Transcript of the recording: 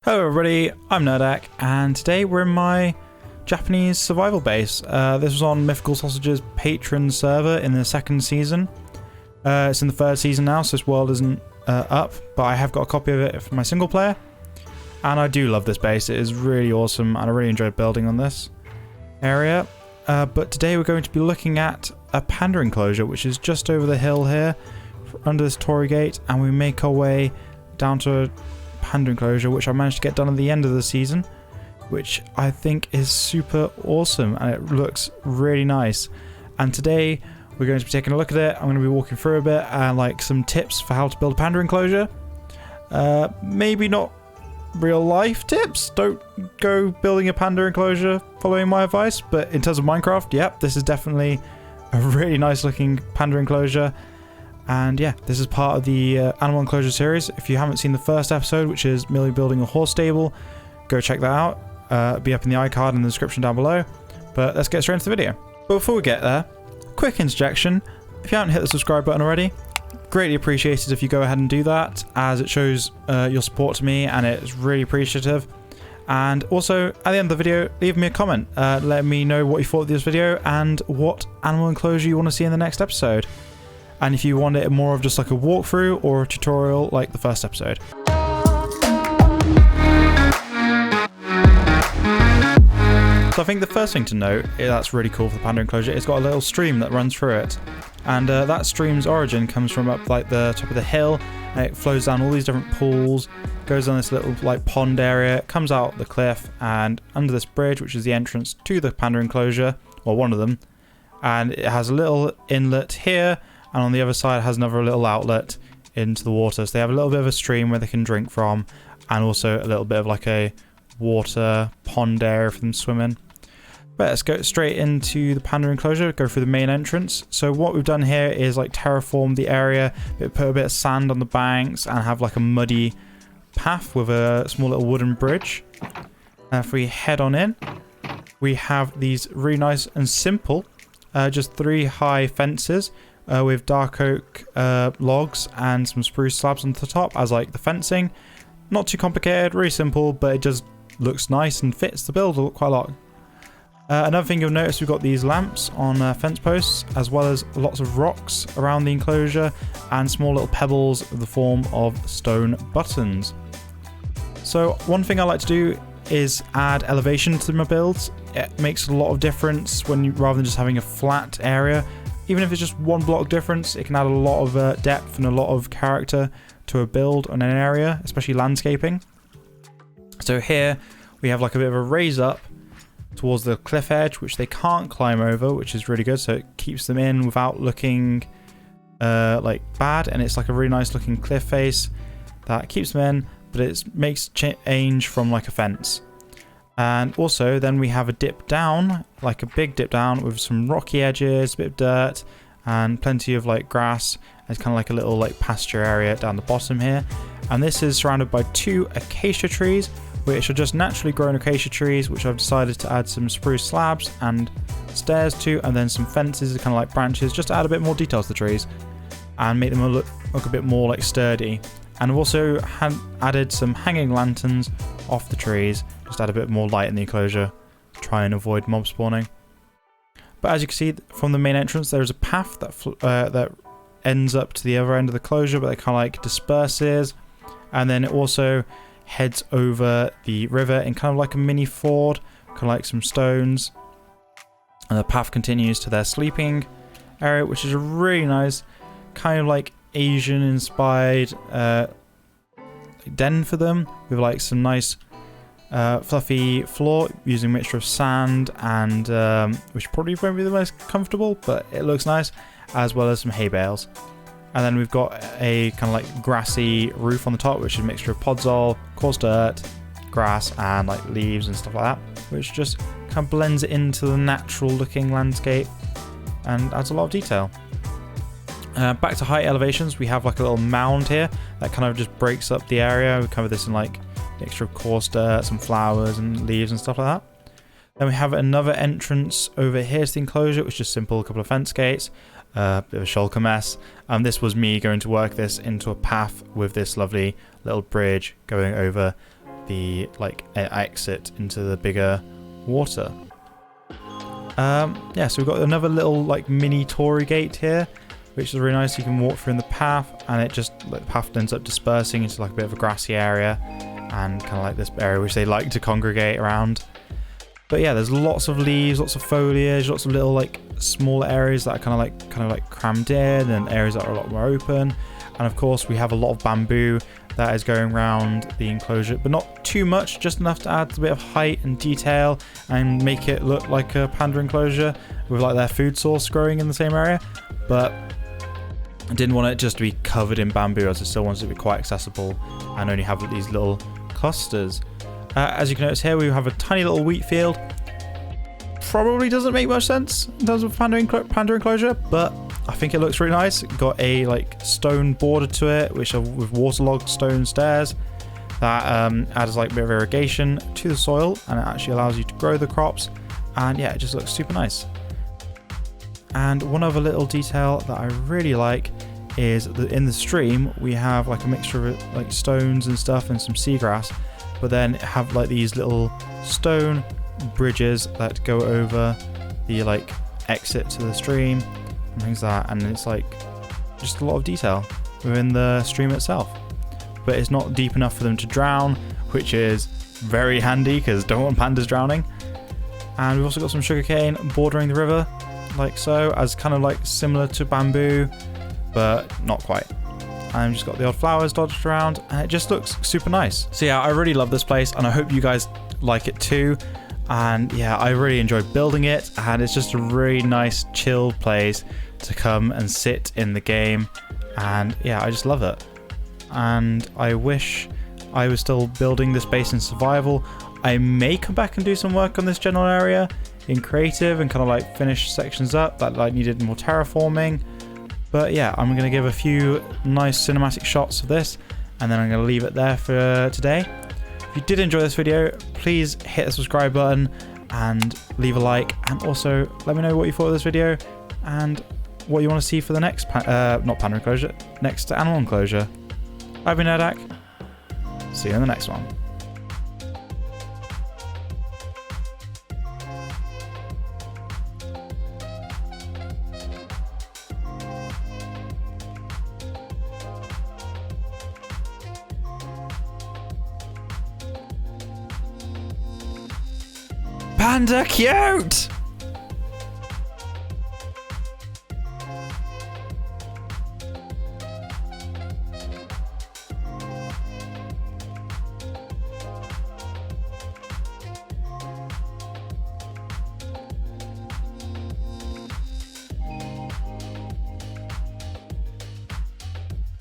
Hello everybody, I'm Nerdak, and today we're in my Japanese survival base. This was on Mythical Sausage's Patron server in the second season. It's in the third season now, so this world isn't up, but I have got a copy of it for my single player. And I do love this base, it is really awesome, and I really enjoyed building on this area. But today we're going to be looking at a Panda Enclosure, which is just over the hill here, under this Torii Gate, and we make our way down to Panda Enclosure, which I managed to get done at the end of the season, which I think is super awesome and it looks really nice. And today we're going to be taking a look at it. I'm going to be walking through a bit and like some tips for how to build a Panda Enclosure. Maybe not real life tips, don't go building a Panda Enclosure following my advice, but in terms of Minecraft, yep, this is definitely a really nice looking Panda Enclosure. And yeah, this is part of the Animal Enclosure series. If you haven't seen the first episode, which is merely building a horse stable, go check that out. It'll be up in the iCard in the description down below. But let's get straight into the video. But before we get there, quick interjection. If you haven't hit the subscribe button already, greatly appreciated if you go ahead and do that, as it shows your support to me and it's really appreciative. And also, at the end of the video, leave me a comment. Let me know what you thought of this video and what Animal Enclosure you want to see in the next episode. And if you want it more of just like a walkthrough or a tutorial like the first episode. So I think the first thing to note that's really cool for the Panda Enclosure, it's got a little stream that runs through it. And that stream's origin comes from up like the top of the hill, and it flows down all these different pools, goes on this little like pond area, comes out the cliff and under this bridge, which is the entrance to the Panda Enclosure, or one of them. And it has a little inlet here, and on the other side has another little outlet into the water. So they have a little bit of a stream where they can drink from, and also a little bit of like a water pond area for them to swim in. But let's go straight into the Panda Enclosure, go through the main entrance. So what we've done here is like terraform the area, put a bit of sand on the banks and have like a muddy path with a small little wooden bridge. Now if we head on in, we have these really nice and simple, just 3 high fences, with dark oak logs and some spruce slabs on the top as like the fencing. Not too complicated, really simple, but it just looks nice and fits the build quite a lot. Another thing you'll notice, we've got these lamps on fence posts, as well as lots of rocks around the enclosure and small little pebbles in the form of stone buttons. So one thing I like to do is add elevation to my builds. It makes a lot of difference when you, rather than just having a flat area. Even if it's just 1 block difference, it can add a lot of depth and a lot of character to a build on an area, especially landscaping. So here we have like a bit of a raise up towards the cliff edge, which they can't climb over, which is really good. So it keeps them in without looking like bad, and it's like a really nice looking cliff face that keeps them in, but it makes change from like a fence. And also then we have a dip down, like a big dip down with some rocky edges, a bit of dirt and plenty of like grass. It's kind of like a little like pasture area down the bottom here. And this is surrounded by 2 acacia trees, which are just naturally grown acacia trees, which I've decided to add some spruce slabs and stairs to, and then some fences, kind of like branches, just to add a bit more detail to the trees and make them look a bit more like sturdy. And I've also added some hanging lanterns off the trees, just add a bit more light in the enclosure, try and avoid mob spawning. But as you can see from the main entrance, there is a path that ends up to the other end of the closure, but it kind of like disperses, and then it also heads over the river in kind of like a mini ford, kind of like some stones, and the path continues to their sleeping area, which is a really nice kind of like Asian inspired den for them, with like some nice fluffy floor using a mixture of sand and which probably won't be the most comfortable, but it looks nice, as well as some hay bales. And then we've got a kind of like grassy roof on the top, which is a mixture of podzol, coarse dirt, grass and like leaves and stuff like that, which just kind of blends it into the natural looking landscape and adds a lot of detail. Back to high elevations, we have like a little mound here that kind of just breaks up the area. We cover this in like mixture of coarse dirt, some flowers and leaves and stuff like that. Then we have another entrance over here to the enclosure, which is just simple, a couple of fence gates, bit of a shulker mess. This was me going to work this into a path with this lovely little bridge going over the exit into the bigger water. Yeah, so we've got another little mini Tory gate here, which is really nice. You can walk through in the path, and it just the path ends up dispersing into a bit of a grassy area, and kind of this area which they like to congregate around. But yeah, there's lots of leaves, lots of foliage, lots of little small areas that are kind of crammed in, and areas that are a lot more open. And of course, we have a lot of bamboo that is going around the enclosure, but not too much, just enough to add a bit of height and detail and make it look like a panda enclosure with their food source growing in the same area. But I didn't want it just to be covered in bamboo, as I still wanted it to be quite accessible and only have these little clusters. As you can notice here, we have a tiny little wheat field. Probably doesn't make much sense in terms of panda enclosure, but I think it looks really nice. Got a stone border to it, which are with waterlogged stone stairs that adds a bit of irrigation to the soil, and it actually allows you to grow the crops. And yeah, it just looks super nice. And one other little detail that I really like is that in the stream we have a mixture of stones and stuff and some seagrass, but then have these little stone bridges that go over the exit to the stream and things like that, and it's just a lot of detail within the stream itself. But it's not deep enough for them to drown, which is very handy because don't want pandas drowning. And we've also got some sugarcane bordering the river, so, as kind of similar to bamboo, but not quite. And just got the odd flowers dotted around, and it just looks super nice. So yeah, I really love this place, and I hope you guys like it too. And yeah, I really enjoyed building it, and it's just a really nice chill place to come and sit in the game. And yeah, I just love it. And I wish I was still building this base in survival. I may come back and do some work on this general area in creative and kind of finish sections up that needed more terraforming. But yeah, I'm going to give a few nice cinematic shots of this, and then I'm going to leave it there for today. If you did enjoy this video, please hit the subscribe button and leave a like, and also let me know what you thought of this video and what you want to see for the next next animal enclosure. I've been Nerdak. See you in the next one. Panda cute!